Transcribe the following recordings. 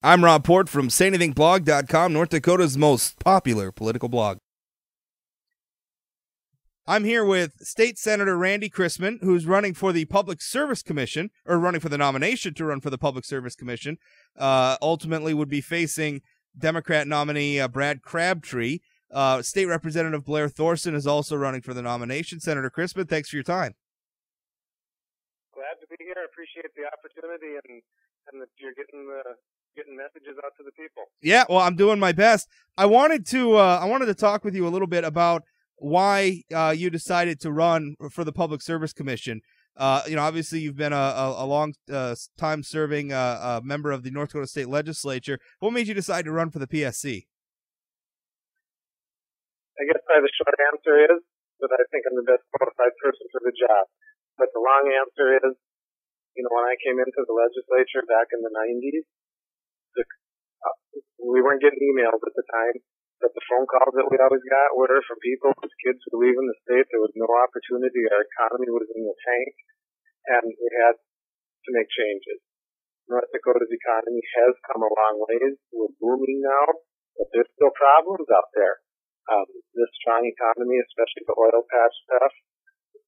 I'm Rob Port from SayAnythingBlog.com, North Dakota's most popular political blog. I'm here with State Senator Randy Christmann, who's running for the Public Service Commission, or running for the nomination to run for the Public Service Commission. Ultimately would be facing Democrat nominee Brad Crabtree. State Representative Blair Thorson is also running for the nomination. Senator Christmann, thanks for your time. Glad to be here. I appreciate the opportunity and that you're getting messages out to the people. Yeah, well, I'm doing my best. I wanted to talk with you a little bit about why you decided to run for the Public Service Commission. Obviously you've been a long time serving member of the North Dakota State Legislature. What made you decide to run for the PSC? I guess the short answer is that I think I'm the best qualified person for the job. But the long answer is, when I came into the legislature back in the 90s, we weren't getting emails at the time, but the phone calls that we always got were from people whose kids were leaving the state. There was no opportunity. Our economy was in the tank, and we had to make changes. North Dakota's economy has come a long ways. We're booming now, but there's still problems out there. This strong economy, especially the oil patch stuff,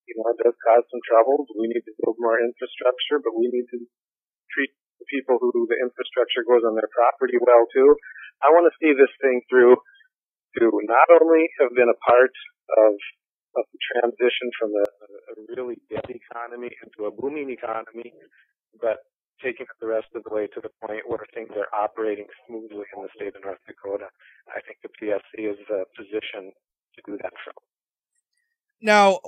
it does cause some troubles. We need to build more infrastructure, but we need to treat the people who the infrastructure goes on their property well, too. I want to see this thing through to not only have been a part of the transition from a really dead economy into a booming economy, but taking it the rest of the way to the point where things are operating smoothly in the state of North Dakota. I think the PSC is the position to do that from. Now,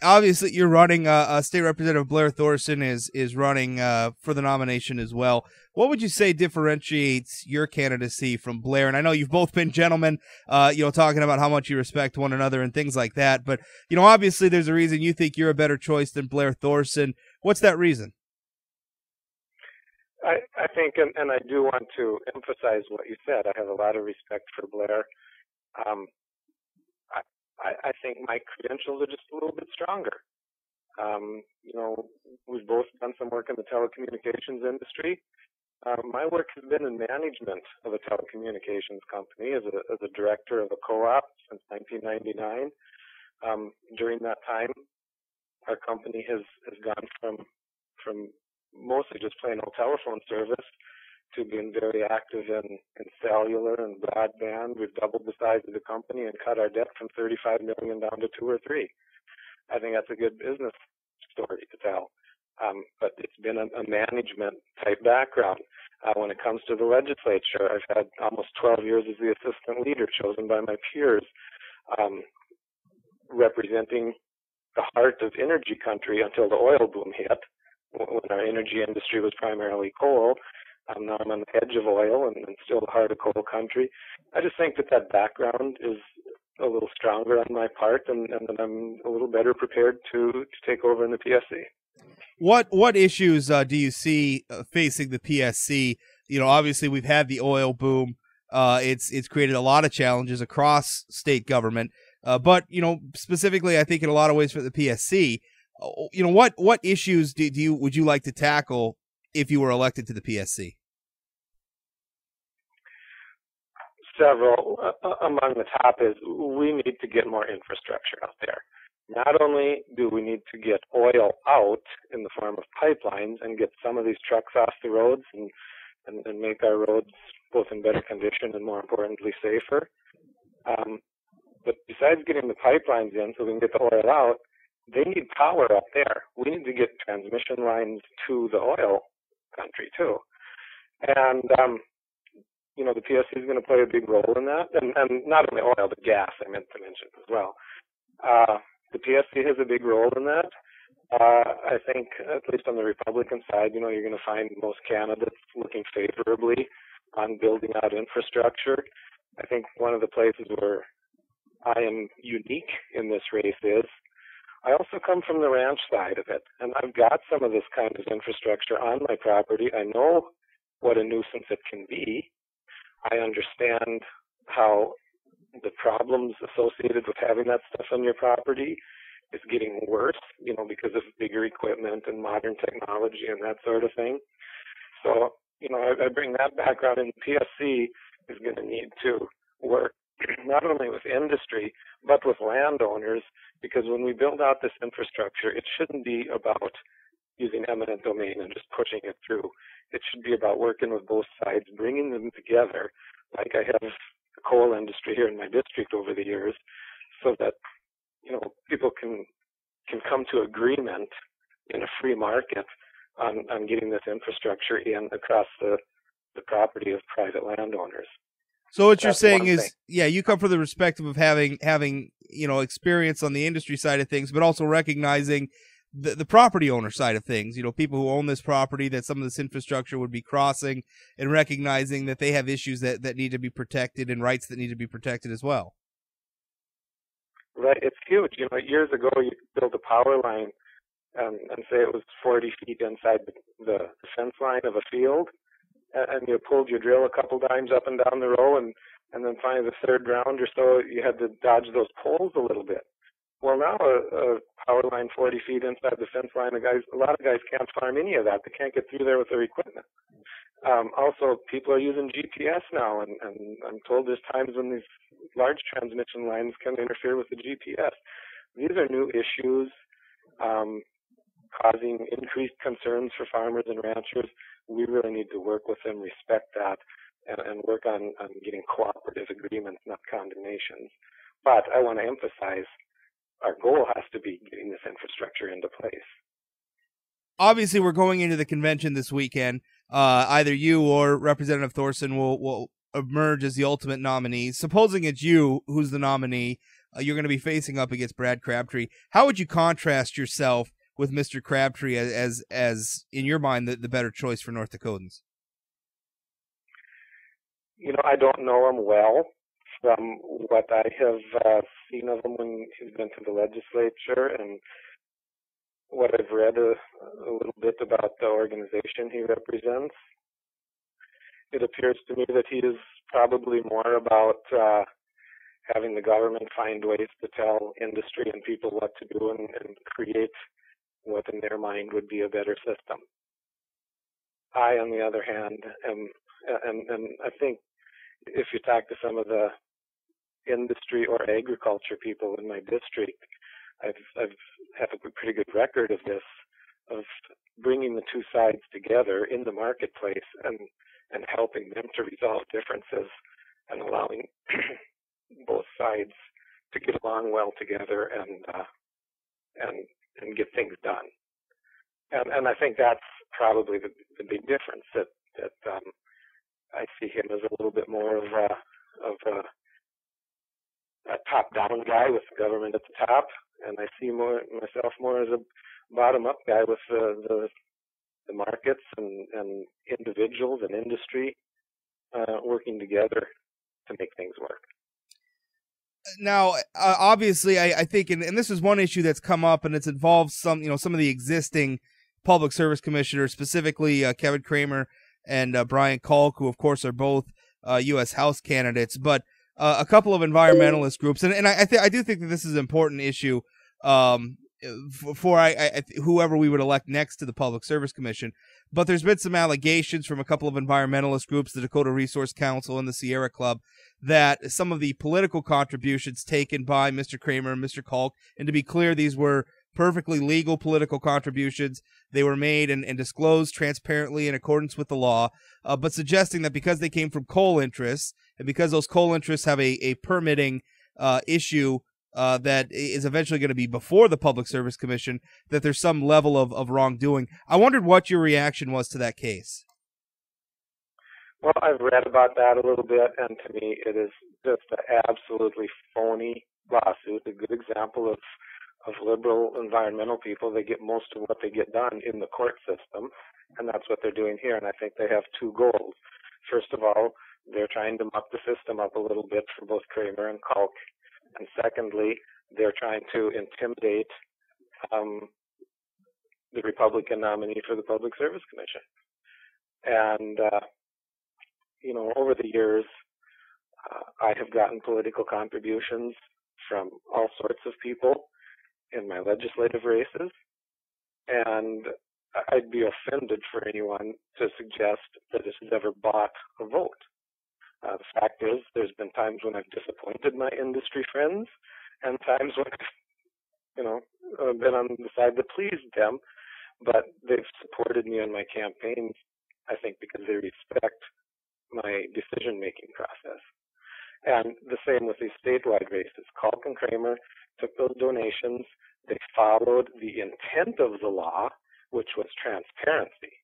obviously you're running, State Representative Blair Thorson is running for the nomination as well. What would you say differentiates your candidacy from Blair? And I know you've both been gentlemen, talking about how much you respect one another and things like that. But, obviously there's a reason you think you're a better choice than Blair Thorson. What's that reason? I think, and I do want to emphasize what you said, I have a lot of respect for Blair. I think my credentials are just a little bit stronger. We've both done some work in the telecommunications industry. My work has been in management of a telecommunications company as a director of a co-op since 1999. During that time, our company has gone from mostly just plain old telephone service to being very active in cellular and broadband. We've doubled the size of the company and cut our debt from $35 million down to 2 or 3. I think that's a good business story to tell. But it's been a management type background. When it comes to the legislature, I've had almost 12 years as the assistant leader chosen by my peers, representing the heart of energy country until the oil boom hit, when our energy industry was primarily coal. Now I'm on the edge of oil and still the heart of coal country. I just think that background is a little stronger on my part, and that I'm a little better prepared to take over in the PSC. What issues do you see facing the PSC? Obviously we've had the oil boom. It's created a lot of challenges across state government. But specifically, I think in a lot of ways for the PSC, what issues would you like to tackle if you were elected to the PSC? Several. Among the top is we need to get more infrastructure out there. Not only do we need to get oil out in the form of pipelines and get some of these trucks off the roads and make our roads both in better condition and, more importantly, safer. But besides getting the pipelines in so we can get the oil out, they need power up there. We need to get transmission lines to the oil country too. And, the PSC is going to play a big role in that. And not only oil, but gas, I meant to mention as well. The PSC has a big role in that. I think, at least on the Republican side, you're going to find most candidates looking favorably on building out infrastructure. I think one of the places where I am unique in this race is I also come from the ranch side of it, and I've got some of this kind of infrastructure on my property. I know what a nuisance it can be. I understand how the problems associated with having that stuff on your property is getting worse, because of bigger equipment and modern technology and that sort of thing. So I bring that background in. PSC is going to need to work not only with industry, but with landowners, because when we build out this infrastructure, it shouldn't be about using eminent domain and just pushing it through. It should be about working with both sides, bringing them together, like I have the coal industry here in my district over the years, so that people can come to agreement in a free market on getting this infrastructure in across the property of private landowners. So what you're saying is, you come from the perspective of having experience on the industry side of things, but also recognizing the property owner side of things. People who own this property that some of this infrastructure would be crossing, and recognizing that they have issues that need to be protected and rights that need to be protected as well. Right, it's huge. Years ago you could build a power line and say it was 40 feet inside the fence line of a field, and you pulled your drill a couple times up and down the row, and then finally the third round or so you had to dodge those poles a little bit. Well, now a power line 40 feet inside the fence line, a lot of guys can't farm any of that. They can't get through there with their equipment. Also, people are using GPS now, and I'm told there's times when these large transmission lines can interfere with the GPS. These are new issues causing increased concerns for farmers and ranchers. We really need to work with them, respect that, and work on getting cooperative agreements, not condemnations. But I want to emphasize our goal has to be getting this infrastructure into place. Obviously, we're going into the convention this weekend. Either you or Representative Thorson will emerge as the ultimate nominees. Supposing it's you who's the nominee, you're going to be facing up against Brad Crabtree. How would you contrast yourself with Mr. Crabtree as in your mind, the better choice for North Dakotans? I don't know him well. From what I have seen of him when he's been to the legislature and what I've read a little bit about the organization he represents, it appears to me that he is probably more about having the government find ways to tell industry and people what to do and create what in their mind would be a better system. I, on the other hand, am, and I think if you talk to some of the industry or agriculture people in my district, I've had a pretty good record of this, of bringing the two sides together in the marketplace and helping them to resolve differences and allowing both sides to get along well together and get things done. And I think that's probably the big difference, that I see him as a little bit more of a top-down guy with the government at the top, and I see myself more as a bottom-up guy with the markets and individuals and industry working together to make things work. Now, obviously, I think, and this is one issue that's come up, and it's involved some of the existing public service commissioners, specifically Kevin Cramer and Brian Kalk, who of course are both U.S. House candidates, but a couple of environmentalist groups, and I do think that this is an important issue for whoever we would elect next to the Public Service Commission. But there's been some allegations from a couple of environmentalist groups, the Dakota Resource Council and the Sierra Club, that some of the political contributions taken by Mr. Cramer and Mr. Kalk, and to be clear, these were perfectly legal political contributions. They were made and disclosed transparently in accordance with the law, but suggesting that because they came from coal interests, and because those coal interests have a permitting issue that is eventually going to be before the Public Service Commission, that there's some level of wrongdoing. I wondered what your reaction was to that case. Well, I've read about that a little bit, and to me it is just an absolutely phony lawsuit, a good example of liberal environmental people. They get most of what they get done in the court system, and that's what they're doing here. And I think they have two goals. First of all, they're trying to muck the system up a little bit for both Cramer and Kalk. And secondly, they're trying to intimidate the Republican nominee for the Public Service Commission. And, over the years, I have gotten political contributions from all sorts of people in my legislative races. And I'd be offended for anyone to suggest that this has ever bought a vote. The fact is, there's been times when I've disappointed my industry friends, and times when I've been on the side that pleased them, but they've supported me in my campaigns, I think, because they respect my decision-making process. And the same with these statewide races. Kalk and Cramer took those donations. They followed the intent of the law, which was transparency.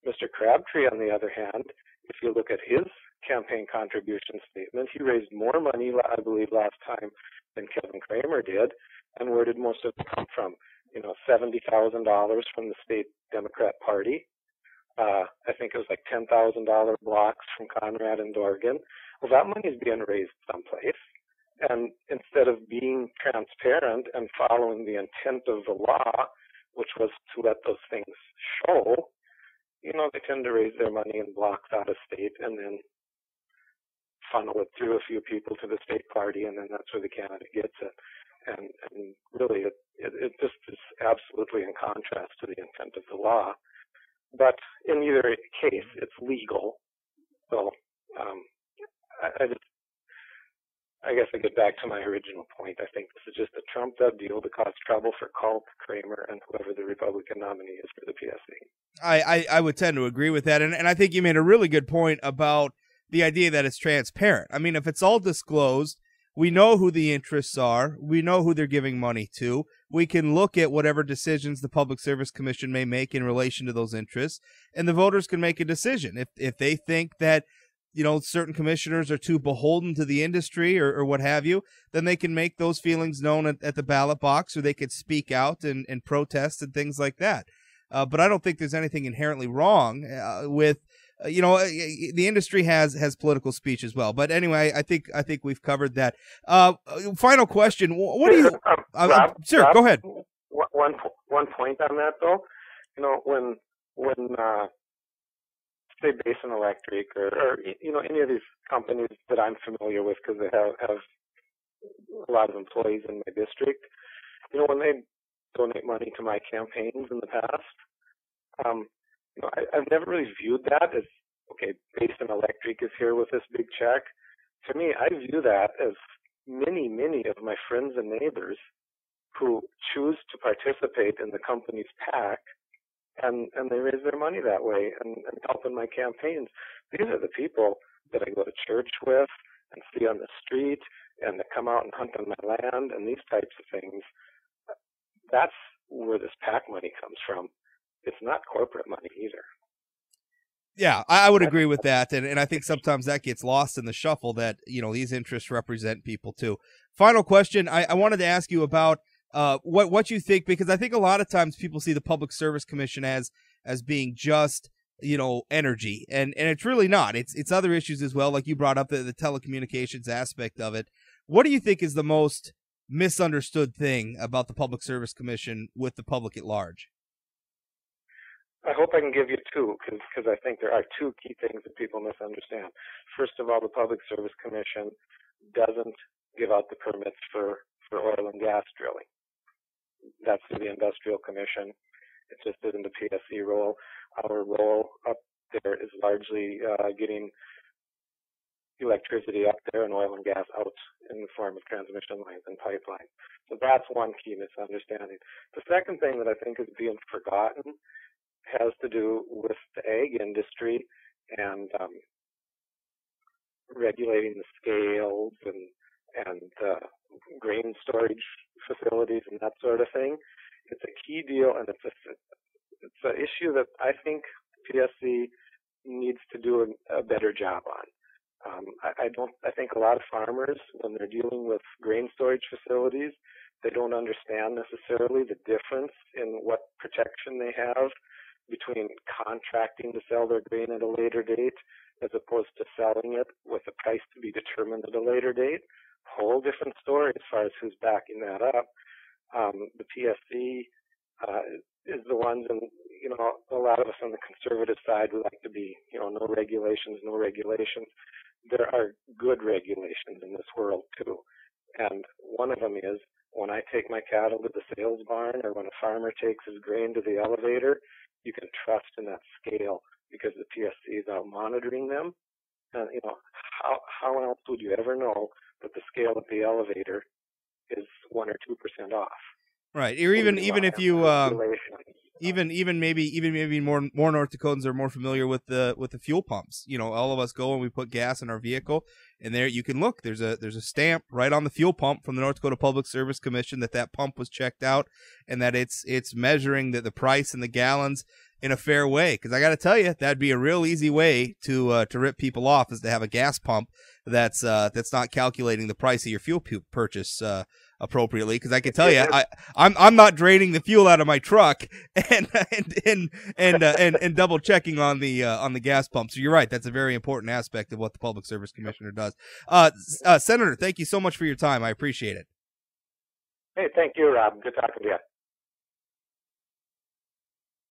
Mr. Crabtree, on the other hand, if you look at his campaign contribution statement, he raised more money, I believe, last time than Kevin Cramer did. And where did most of it come from? $70,000 from the state Democrat Party. I think it was like $10,000 blocks from Conrad and Dorgan. Well, that money is being raised someplace. And instead of being transparent and following the intent of the law, which was to let those things show, they tend to raise their money in blocks out of state and then funnel it through a few people to the state party, and then that's where the candidate gets it. And really, it just is absolutely in contrast to the intent of the law. But in either case, it's legal. So I guess I get back to my original point. I think this is just a trumped-up deal to cause trouble for Kalk, Cramer, and whoever the Republican nominee is for the PSC. I would tend to agree with that, and I think you made a really good point about the idea that it's transparent. I mean, if it's all disclosed, we know who the interests are. We know who they're giving money to. We can look at whatever decisions the Public Service Commission may make in relation to those interests, and the voters can make a decision. If they think that certain commissioners are too beholden to the industry or what have you, then they can make those feelings known at the ballot box, or they could speak out and protest and things like that. But I don't think there's anything inherently wrong with the industry has political speech as well. But anyway, I think we've covered that. Final question: what do you? Rob, sir, Rob, go ahead. One point on that though, when say Basin Electric or any of these companies that I'm familiar with because they have a lot of employees in my district, when they donate money to my campaigns in the past, I've never really viewed that as, okay, Basin Electric is here with this big check. To me, I view that as many of my friends and neighbors who choose to participate in the company's PAC, and they raise their money that way and help in my campaigns. These are the people that I go to church with and see on the street and that come out and hunt on my land and these types of things. That's where this PAC money comes from. It's not corporate money either. Yeah, I would agree with that, and I think sometimes that gets lost in the shuffle that these interests represent people too. Final question: I wanted to ask you about what you think, because I think a lot of times people see the Public Service Commission as being just energy, and it's really not. It's other issues as well, like you brought up the telecommunications aspect of it. What do you think is the most misunderstood thing about the Public Service Commission with the public at large? I hope I can give you two, because I think there are two key things that people misunderstand. First of all, the Public Service Commission doesn't give out the permits for oil and gas drilling. That's through the Industrial Commission. It just isn't a PSC role. Our role up there is largely getting electricity up there and oil and gas out in the form of transmission lines and pipelines. So that's one key misunderstanding. The second thing that I think is being forgotten has to do with the ag industry and regulating the scales and grain storage facilities and that sort of thing. It's a key deal, and it's an issue that I think PSC needs to do a better job on. I think a lot of farmers, when they're dealing with grain storage facilities, they don't understand necessarily the difference in what protection they have between contracting to sell their grain at a later date as opposed to selling it with a price to be determined at a later date. Whole different story as far as who's backing that up. The PSC is the ones, and a lot of us on the conservative side would like to be, no regulations. There are good regulations in this world too, and one of them is when I take my cattle to the sales barn or when a farmer takes his grain to the elevator, you can trust in that scale because the PSC is out monitoring them. And, how else would you ever know that the scale at the elevator is 1 or 2% off? Right. Or even if you even maybe more North Dakotans are more familiar with the fuel pumps. All of us go and we put gas in our vehicle, and there you can look. There's a stamp right on the fuel pump from the North Dakota Public Service Commission that pump was checked out, and that it's measuring the price and the gallons in a fair way. Because I got to tell you, that'd be a real easy way to rip people off, is to have a gas pump that's not calculating the price of your fuel purchase appropriately. Because I can tell you, I'm not draining the fuel out of my truck and double checking on the gas pump. So you're right, that's a very important aspect of what the Public Service Commissioner does. Senator, thank you so much for your time. I appreciate it. Hey, thank you, Rob. Good talking to you.